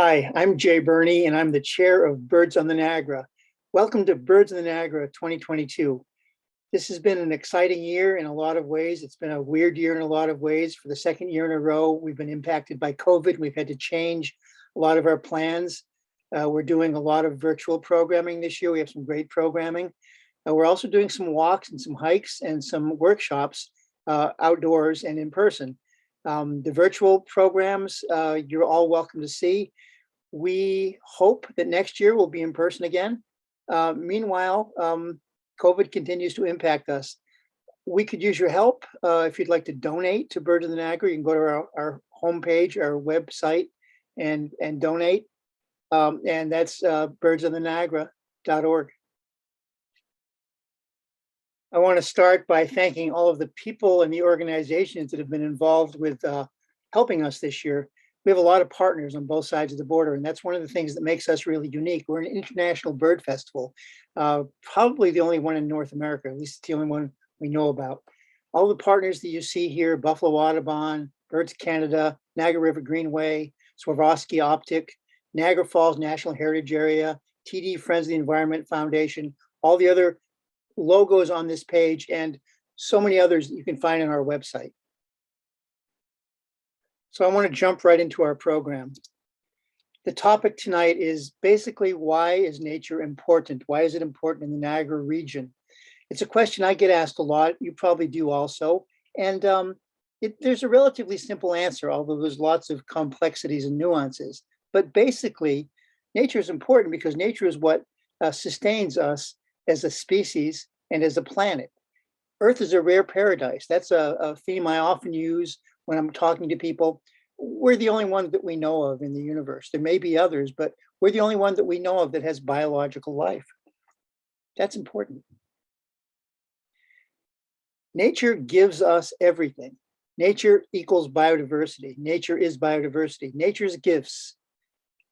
Hi, I'm Jay Burney, and I'm the chair of Birds on the Niagara. Welcome to Birds on the Niagara 2022. This has been an exciting year in a lot of ways. It's been a weird year in a lot of ways. For the second year in a row, we've been impacted by COVID. We've had to change a lot of our plans. We're doing a lot of virtual programming this year. We have some great programming. We're also doing some walks and some hikes and some workshops outdoors and in person. The virtual programs, you're all welcome to see. We hope that next year we'll be in person again. Meanwhile, COVID continues to impact us. We could use your help. If you'd like to donate to Birds of the Niagara, you can go to our homepage, our website, and donate. And that's birdsoftheniagara.org. I want to start by thanking all of the people and the organizations that have been involved with helping us this year. We have a lot of partners on both sides of the border, and that's one of the things that makes us really unique. We're an international bird festival, probably the only one in North America, at least the only one we know about. All the partners that you see here, Buffalo Audubon, Birds Canada, Niagara River Greenway, Swarovski Optic, Niagara Falls National Heritage Area, TD Friends of the Environment Foundation, all the other logos on this page, and so many others that you can find on our website. So I want to jump right into our program. The topic tonight is basically, why is nature important? Why is it important in the Niagara region? It's a question I get asked a lot. You probably do also. And there's a relatively simple answer, although there's lots of complexities and nuances. But basically, nature is important because nature is what sustains us as a species and as a planet. Earth is a rare paradise. That's a theme I often use when I'm talking to people. We're the only one that we know of in the universe. There may be others, but we're the only one that we know of that has biological life. That's important. Nature gives us everything. Nature equals biodiversity. Nature is biodiversity. Nature's gifts.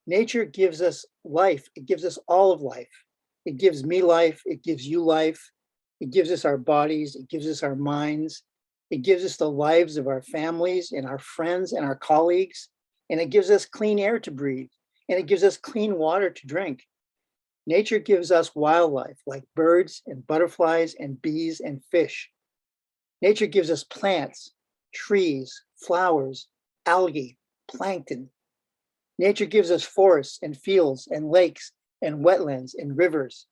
Nature gives us life. It gives us all of life. It gives me life. It gives you life. It gives us our bodies. It gives us our minds. It gives us the lives of our families and our friends and our colleagues. And it gives us clean air to breathe. And it gives us clean water to drink. Nature gives us wildlife like birds and butterflies and bees and fish. Nature gives us plants, trees, flowers, algae, plankton. Nature gives us forests and fields and lakes and wetlands and rivers.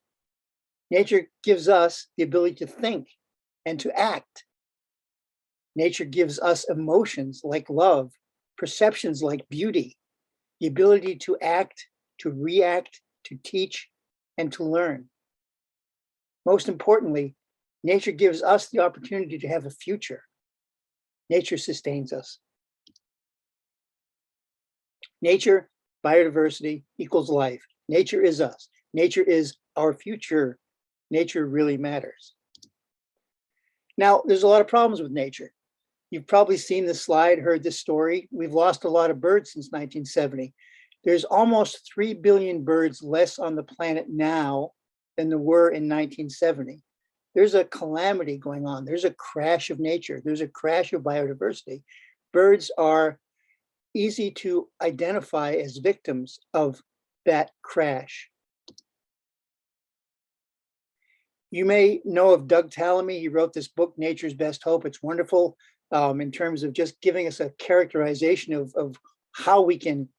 Nature gives us the ability to think and to act. Nature gives us emotions like love, perceptions like beauty, the ability to act, to react, to teach, and to learn. Most importantly, nature gives us the opportunity to have a future. Nature sustains us. Nature, biodiversity equals life. Nature is us. Nature is our future. Nature really matters. Now, there's a lot of problems with nature. You've probably seen this slide, heard this story. We've lost a lot of birds since 1970. There's almost 3 billion birds less on the planet now than there were in 1970. There's a calamity going on. There's a crash of nature. There's a crash of biodiversity. Birds are easy to identify as victims of that crash. You may know of Doug Tallamy. He wrote this book, Nature's Best Hope. It's wonderful in terms of just giving us a characterization of how we can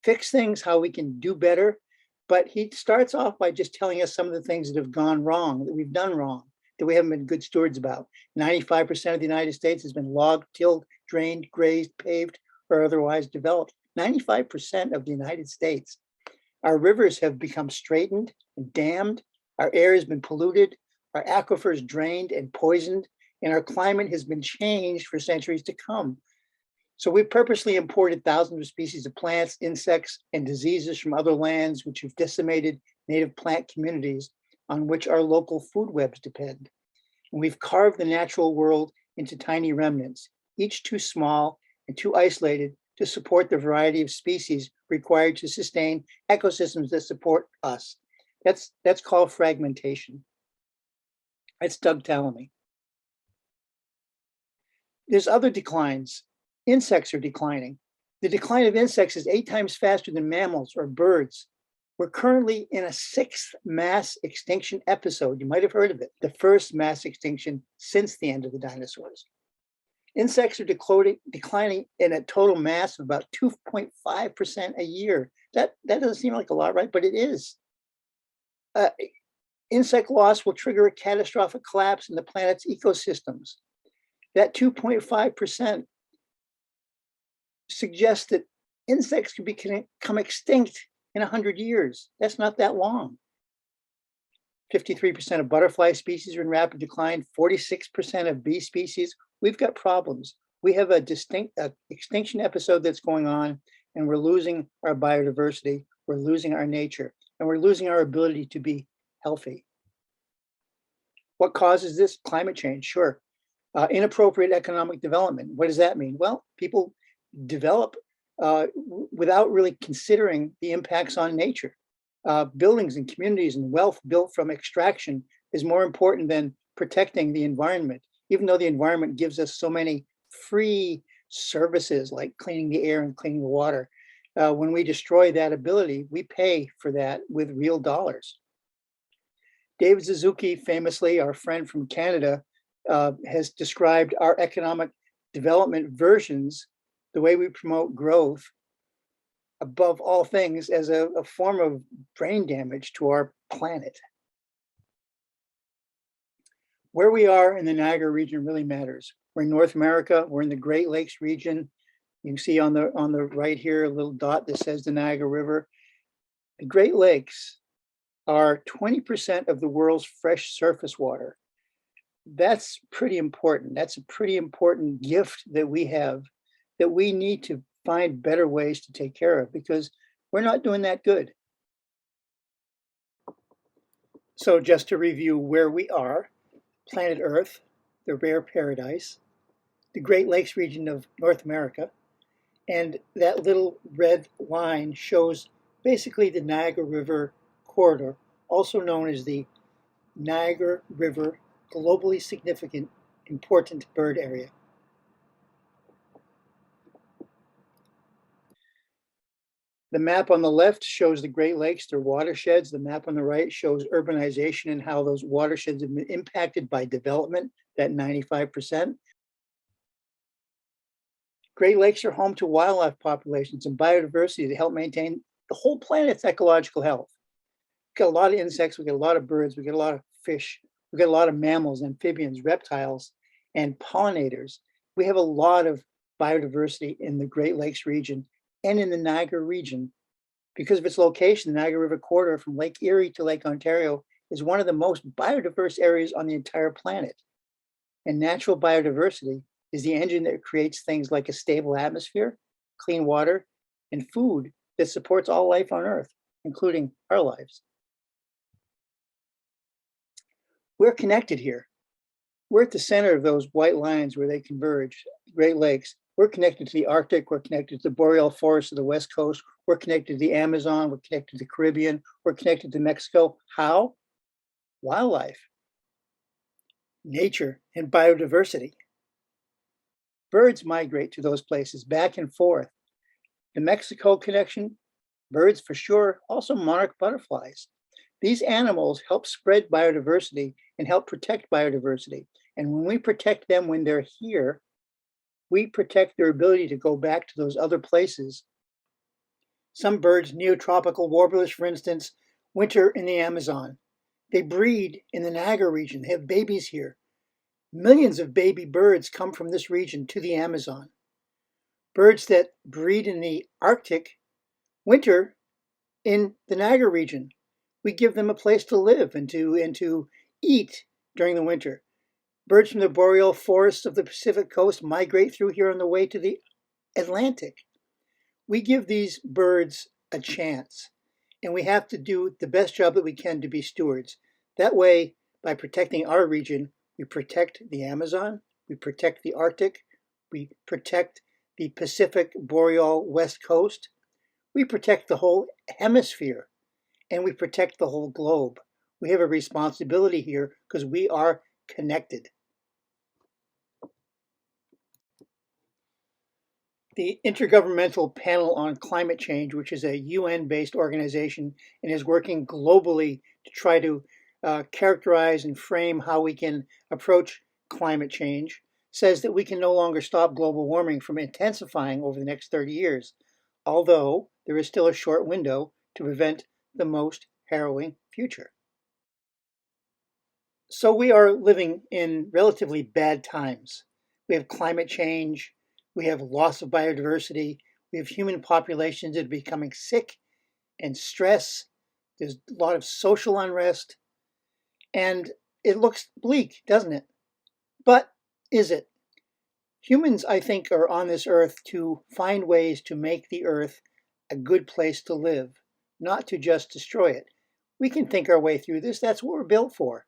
fix things, how we can do better. But he starts off by just telling us some of the things that have gone wrong, that we've done wrong, that we haven't been good stewards about. 95% of the United States has been logged, tilled, drained, grazed, paved, or otherwise developed. 95% of the United States. Our rivers have become straightened and dammed. Our air has been polluted. Our aquifers drained and poisoned. And our climate has been changed for centuries to come. So we purposely imported thousands of species of plants, insects, and diseases from other lands, which have decimated native plant communities on which our local food webs depend. And we've carved the natural world into tiny remnants, each too small and too isolated to support the variety of species required to sustain ecosystems that support us. That's called fragmentation. That's Doug Tallamy. There's other declines. Insects are declining. The decline of insects is 8 times faster than mammals or birds. We're currently in a 6th mass extinction episode. You might have heard of it, the first mass extinction since the end of the dinosaurs. Insects are declining in a total mass of about 2.5% a year. That doesn't seem like a lot, right? But it is. Insect loss will trigger a catastrophic collapse in the planet's ecosystems. That 2.5% suggests that insects could become extinct in 100 years. That's not that long. 53% of butterfly species are in rapid decline, 46% of bee species. We've got problems. We have a distinct extinction episode that's going on, and we're losing our biodiversity, we're losing our nature, and we're losing our ability to be healthy. What causes this? Climate change, sure. Inappropriate economic development. What does that mean? Well, people develop without really considering the impacts on nature. Buildings and communities and wealth built from extraction is more important than protecting the environment, even though the environment gives us so many free services like cleaning the air and cleaning the water. When we destroy that ability, we pay for that with real dollars. David Suzuki, famously, our friend from Canada, has described our economic development versions, the way we promote growth, above all things, as a form of brain damage to our planet. Where we are in the Niagara region really matters. We're in North America, we're in the Great Lakes region. You can see on the right here, a little dot that says the Niagara River. The Great Lakes are 20% of the world's fresh surface water. That's pretty important. That's a pretty important gift that we have, that we need to find better ways to take care of, because we're not doing that good. So just to review where we are: planet Earth, the rare paradise, the Great Lakes region of North America, and that little red line shows basically the Niagara River corridor, also known as the Niagara River Globally Significant Important Bird Area. The map on the left shows the Great Lakes, their watersheds. The map on the right shows urbanization and how those watersheds have been impacted by development, that 95%. Great Lakes are home to wildlife populations and biodiversity that help maintain the whole planet's ecological health. We've got a lot of insects, we've got a lot of birds, we've got a lot of fish, we've got a lot of mammals, amphibians, reptiles, and pollinators. We have a lot of biodiversity in the Great Lakes region and in the Niagara region. Because of its location, the Niagara River corridor from Lake Erie to Lake Ontario is one of the most biodiverse areas on the entire planet. And natural biodiversity is the engine that creates things like a stable atmosphere, clean water, and food that supports all life on Earth, including our lives. We're connected here. We're at the center of those white lines where they converge, Great Lakes. We're connected to the Arctic, we're connected to the boreal forests of the West Coast, we're connected to the Amazon, we're connected to the Caribbean, we're connected to Mexico. How? Wildlife, nature, and biodiversity. Birds migrate to those places back and forth. The Mexico connection, birds for sure, also monarch butterflies. These animals help spread biodiversity and help protect biodiversity. And when we protect them when they're here, we protect their ability to go back to those other places. Some birds, neotropical warblers, for instance, winter in the Amazon. They breed in the Niagara region. They have babies here. Millions of baby birds come from this region to the Amazon. Birds that breed in the Arctic winter in the Niagara region. We give them a place to live and to eat during the winter. Birds from the boreal forests of the Pacific coast migrate through here on the way to the Atlantic. We give these birds a chance, and we have to do the best job that we can to be stewards. That way, by protecting our region, we protect the Amazon, we protect the Arctic, we protect the Pacific boreal west coast, we protect the whole hemisphere, and we protect the whole globe. We have a responsibility here because we are connected. The Intergovernmental Panel on Climate Change, which is a UN-based organization and is working globally to try to characterize and frame how we can approach climate change, says that we can no longer stop global warming from intensifying over the next 30 years, although there is still a short window to prevent the most harrowing future. So we are living in relatively bad times. We have climate change, we have loss of biodiversity, we have human populations that are becoming sick and stress. There's a lot of social unrest, and it looks bleak, doesn't it? But is it? Humans, I think, are on this earth to find ways to make the earth a good place to live, not to just destroy it. We can think our way through this. That's what we're built for.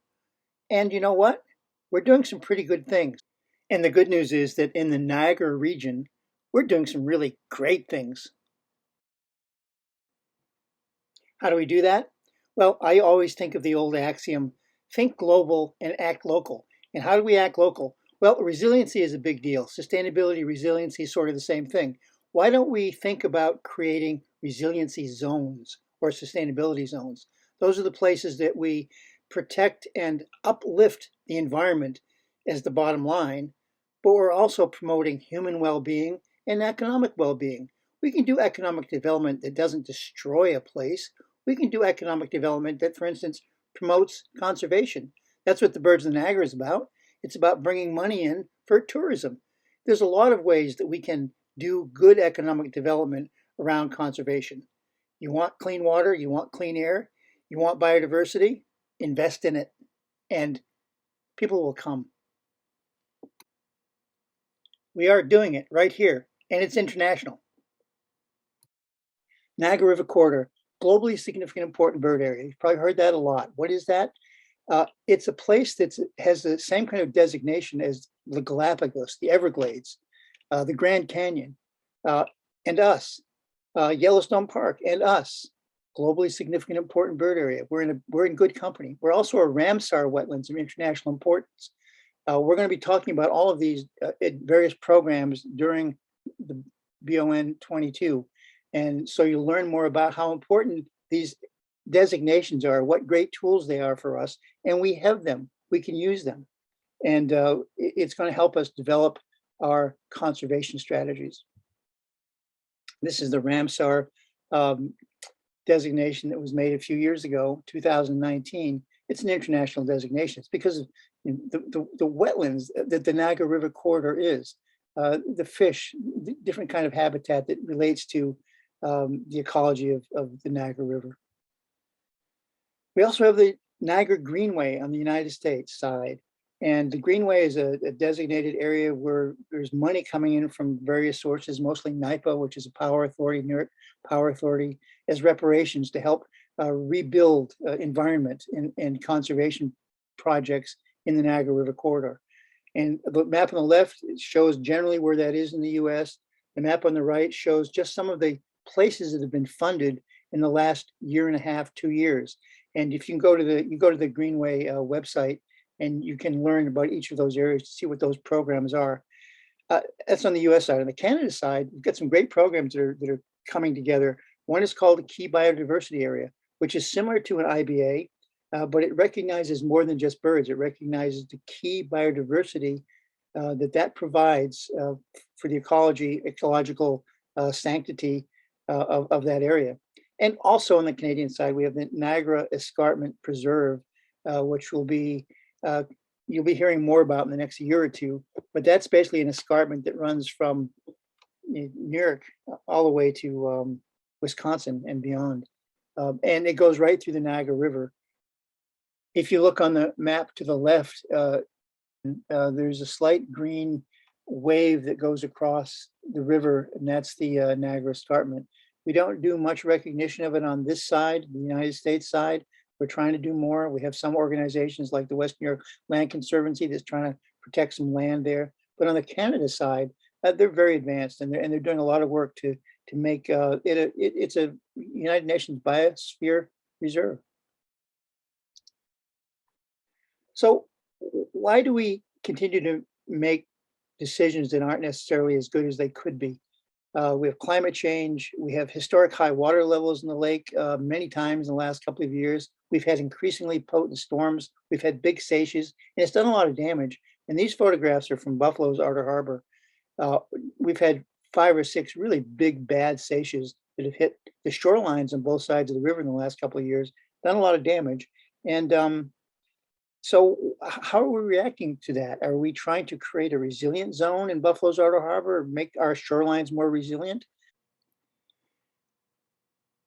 And you know what? We're doing some pretty good things. And the good news is that in the Niagara region, we're doing some really great things. How do we do that? Well, I always think of the old axiom, think global and act local. And how do we act local? Well, resiliency is a big deal. Sustainability, resiliency is sort of the same thing. Why don't we think about creating resiliency zones or sustainability zones? Those are the places that we protect and uplift the environment as the bottom line, but we're also promoting human well-being and economic well-being. We can do economic development that doesn't destroy a place. We can do economic development that, for instance, promotes conservation. That's what the Birds of the Niagara is about. It's about bringing money in for tourism. There's a lot of ways that we can do good economic development around conservation. You want clean water, you want clean air, you want biodiversity, invest in it, and people will come. We are doing it right here, and it's international. Niagara River Corridor, globally significant important bird area. You've probably heard that a lot. What is that? It's a place that has the same kind of designation as the Galapagos, the Everglades, the Grand Canyon, uh, and us, Yellowstone Park, and us. Globally significant important bird area. We're in good company. We're also a Ramsar wetlands of international importance. We're going to be talking about all of these various programs during the BON 22. And so you'll learn more about how important these designations are, what great tools they are for us, and we have them. We can use them. And it's going to help us develop our conservation strategies. This is the Ramsar um, designation that was made a few years ago, 2019. It's an international designation. It's because of the wetlands that the Niagara River corridor is, the fish, the different kind of habitat that relates to the ecology of the Niagara River. We also have the Niagara Greenway on the United States side. And the Greenway is a designated area where there's money coming in from various sources, mostly NIPA, which is a power authority, New York Power Authority, as reparations to help rebuild environment and conservation projects in the Niagara River corridor. And the map on the left shows generally where that is in the US. The map on the right shows just some of the places that have been funded in the last year and a half, 2 years. And if you can go to the Greenway website, and you can learn about each of those areas to see what those programs are. That's on the US side. On the Canada side, we've got some great programs that are coming together. One is called the Key Biodiversity Area, which is similar to an IBA, but it recognizes more than just birds. It recognizes the key biodiversity that provides for the ecological sanctity of that area. And also on the Canadian side, we have the Niagara Escarpment Preserve, which will be you'll be hearing more about in the next year or two. But that's basically an escarpment that runs from New York all the way to Wisconsin and beyond. And it goes right through the Niagara River. If you look on the map to the left, there's a slight green wave that goes across the river, and that's the Niagara Escarpment. We don't do much recognition of it on this side, the United States side. We're trying to do more. We have some organizations like the West New York Land Conservancy that's trying to protect some land there. But on the Canada side, they're very advanced, and they're doing a lot of work to make it's a United Nations biosphere reserve. So why do we continue to make decisions that aren't necessarily as good as they could be? We have climate change. We have historic high water levels in the lake many times in the last couple of years. We've had increasingly potent storms. We've had big seiches, and it's done a lot of damage. And these photographs are from Buffalo's outer harbor. Uh, we've had 5 or 6 really big bad seiches that have hit the shorelines on both sides of the river in the last couple of years, done a lot of damage. And so, how are we reacting to that? Are we trying to create a resilient zone in Buffalo's outer harbor, make our shorelines more resilient?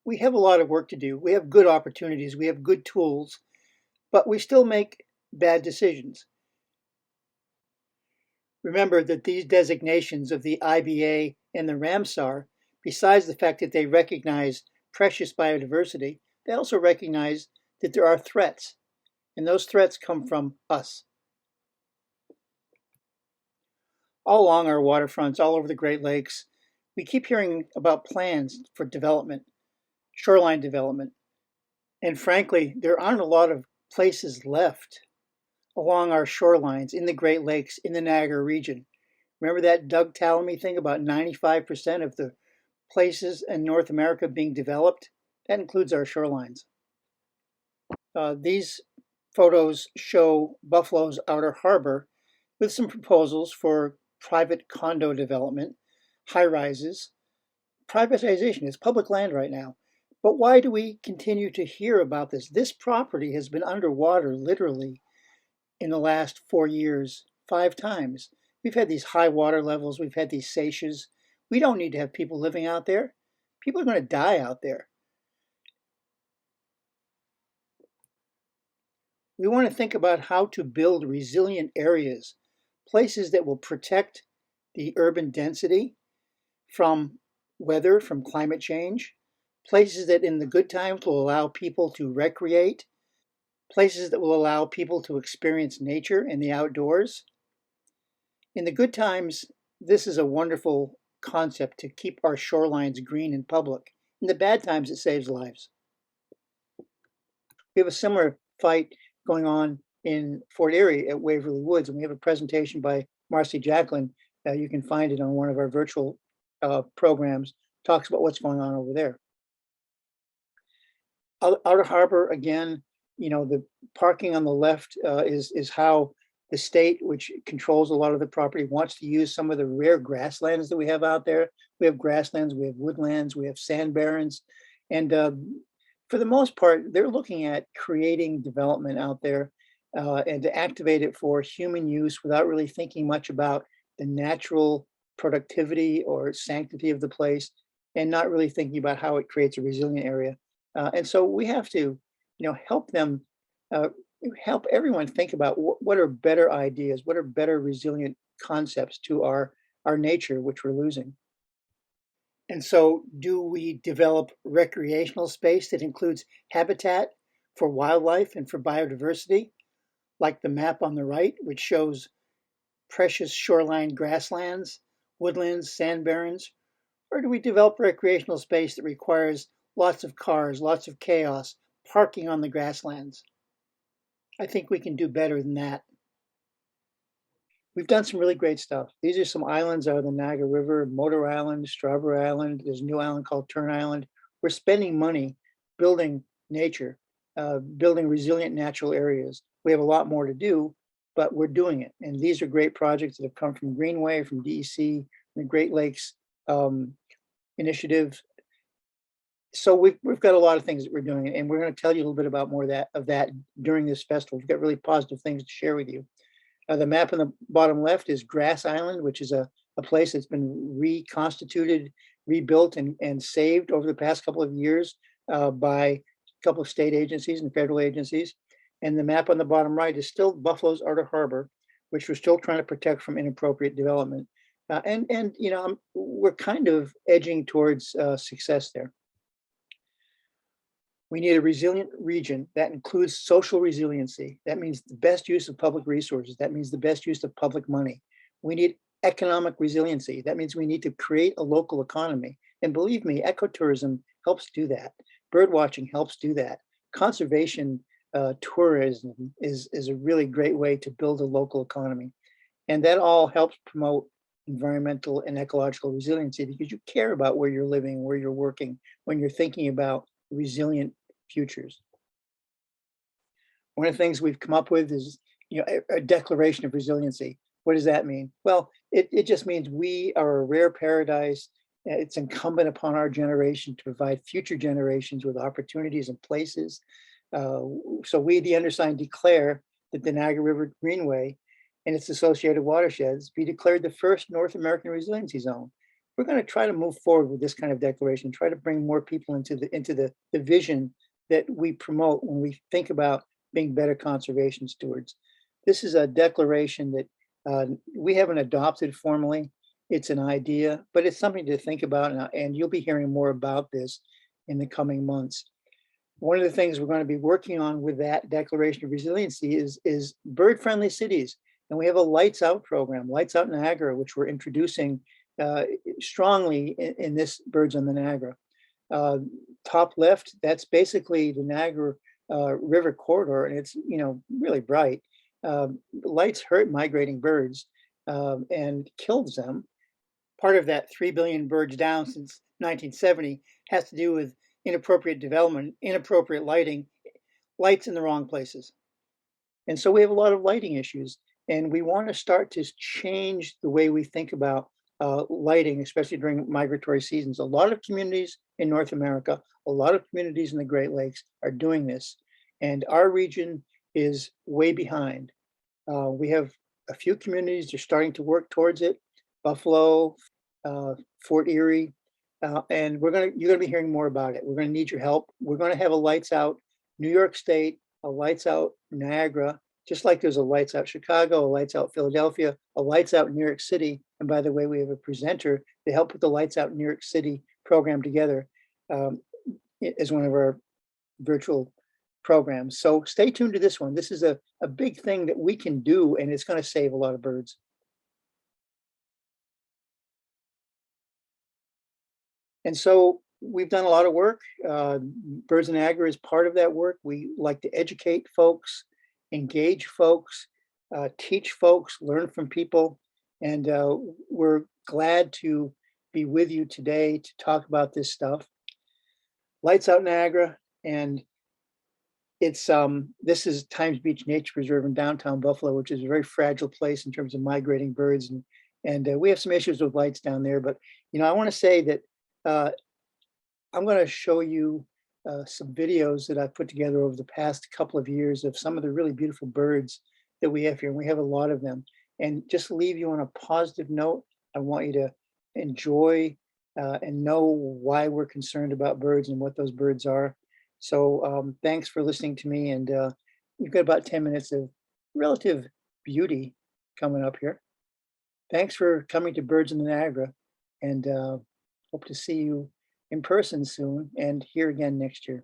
We have a lot of work to do. We have good opportunities, we have good tools, but we still make bad decisions. Remember that these designations of the IBA and the Ramsar, besides the fact that they recognize precious biodiversity, they also recognize that there are threats, and those threats come from us. All along our waterfronts, all over the Great Lakes, we keep hearing about plans for development, shoreline development. And frankly, there aren't a lot of places left along our shorelines in the Great Lakes, in the Niagara region. Remember that Doug Tallamy thing about 95% of the places in North America being developed? That includes our shorelines. These photos show Buffalo's outer harbor with some proposals for private condo development, high rises. Privatization is public land right now. But why do we continue to hear about this? This property has been underwater literally in the last 4 years, 5 times. We've had these high water levels, we've had these seiches. We don't need to have people living out there. People are going to die out there. We want to think about how to build resilient areas, places that will protect the urban density from weather, from climate change, places that in the good times will allow people to recreate, places that will allow people to experience nature and the outdoors. In the good times, this is a wonderful concept to keep our shorelines green and public. In the bad times, it saves lives. We have a similar fight going on in Fort Erie at Waverly Woods, and we have a presentation by Marcy Jacklin. You can find it on one of our virtual programs, talks about what's going on over there. Outer Harbor, again, the parking on the left is how the state, which controls a lot of the property, wants to use some of the rare grasslands that we have out there. We have grasslands, we have woodlands, we have sand barrens. And for the most part, they're looking at creating development out there and to activate it for human use without really thinking much about the natural productivity or sanctity of the place, and not really thinking about how it creates a resilient area. And so we have to, help them, help everyone think about what are better ideas, what are better resilient concepts to our nature, which we're losing. And so, do we develop recreational space that includes habitat for wildlife and for biodiversity, like the map on the right, which shows precious shoreline grasslands, woodlands, sand barrens? Or do we develop recreational space that requires lots of cars, lots of chaos, parking on the grasslands? I think we can do better than that. We've done some really great stuff. These are some islands out of the Niagara River: Motor Island, Strawberry Island. There's a new island called Turn Island. We're spending money building nature, building resilient natural areas. We have a lot more to do, but we're doing it. And these are great projects that have come from Greenway, from DEC, the Great Lakes Initiative. So we've got a lot of things that we're doing, and we're going to tell you a little bit about more of that during this festival. We've got really positive things to share with you. The map on the bottom left is Grass Island, which is a place that's been reconstituted, rebuilt, and saved over the past couple of years by a couple of state agencies and federal agencies. And the map on the bottom right is still Buffalo's outer harbor, which we're still trying to protect from inappropriate development. And we're kind of edging towards success there. We need a resilient region that includes social resiliency. That means the best use of public resources. That means the best use of public money. We need economic resiliency. That means we need to create a local economy. And believe me, ecotourism helps do that. Bird watching helps do that. Conservation tourism is a really great way to build a local economy. And that all helps promote, environmental and ecological resiliency because you care about where you're living, where you're working, when you're thinking about resilient futures. One of the things we've come up with is, a declaration of resiliency. What does that mean? Well, it just means we are a rare paradise. It's incumbent upon our generation to provide future generations with opportunities and places. Uh, so we, the undersigned, declare that the Niagara River Greenway and its associated watersheds be declared the first North American resiliency zone. We're going to try to move forward with this kind of declaration, try to bring more people into the vision that we promote when we think about being better conservation stewards. This is a declaration that we haven't adopted formally. It's an idea, but it's something to think about, and you'll be hearing more about this in the coming months. One of the things we're going to be working on with that Declaration of Resiliency is bird-friendly cities. And we have a Lights Out program, Lights Out Niagara, which we're introducing strongly in this Birds on the Niagara. Top left, that's basically the Niagara River corridor, and it's really bright. Lights hurt migrating birds and kills them. Part of that 3 billion birds down since 1970 has to do with inappropriate development, inappropriate lighting, lights in the wrong places. And so we have a lot of lighting issues, and we want to start to change the way we think about lighting, especially during migratory seasons. A lot of communities in North America, a lot of communities in the Great Lakes are doing this, and our region is way behind. We have a few communities that are starting to work towards it. Buffalo, Fort Erie, and you're gonna be hearing more about it. We're gonna need your help. We're gonna have a Lights Out New York State, a Lights Out Niagara, just like there's a Lights Out Chicago, a Lights Out Philadelphia, a Lights Out New York City. And by the way, we have a presenter to help put the Lights Out New York City program together as one of our virtual programs. So stay tuned to this one. This is a big thing that we can do, and it's going to save a lot of birds. And so we've done a lot of work. Birds in Niagara is part of that work. We like to educate folks, engage folks, teach folks, learn from people. And we're glad to be with you today to talk about this stuff. Lights Out Niagara, and it's this is Times Beach Nature Preserve in downtown Buffalo, which is a very fragile place in terms of migrating birds, and we have some issues with lights down there. But I want to say that I'm going to show you some videos that I've put together over the past couple of years of some of the really beautiful birds that we have here, and we have a lot of them. And just leave you on a positive note. I want you to enjoy and know why we're concerned about birds and what those birds are. So thanks for listening to me. And we've got about 10 minutes of relative beauty coming up here. Thanks for coming to Birds in the Niagara, and hope to see you in person soon and here again next year.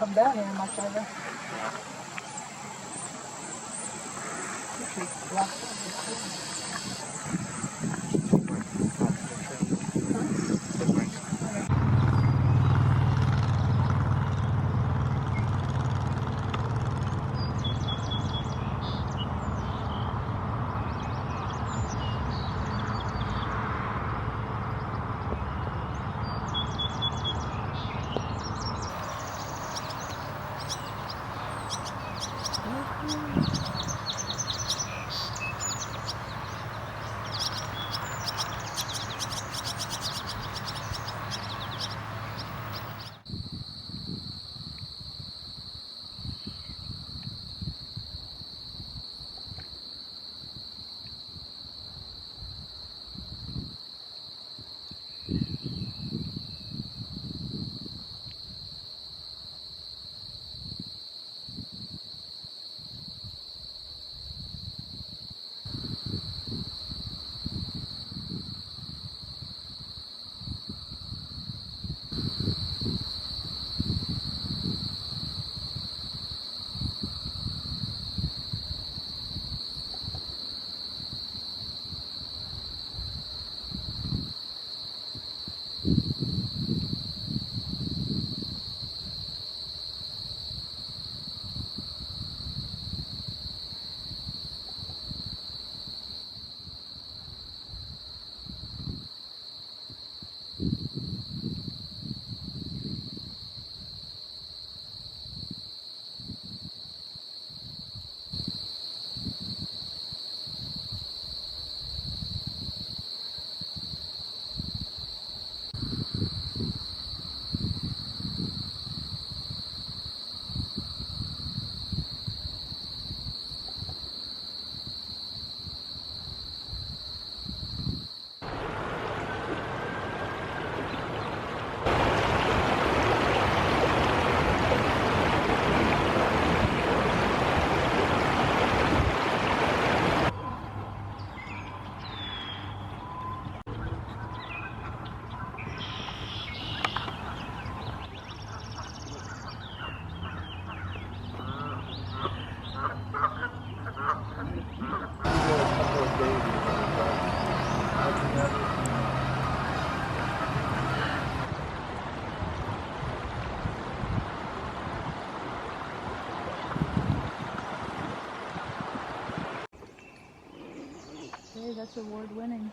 Come down here much ever. Hey, that's award winning.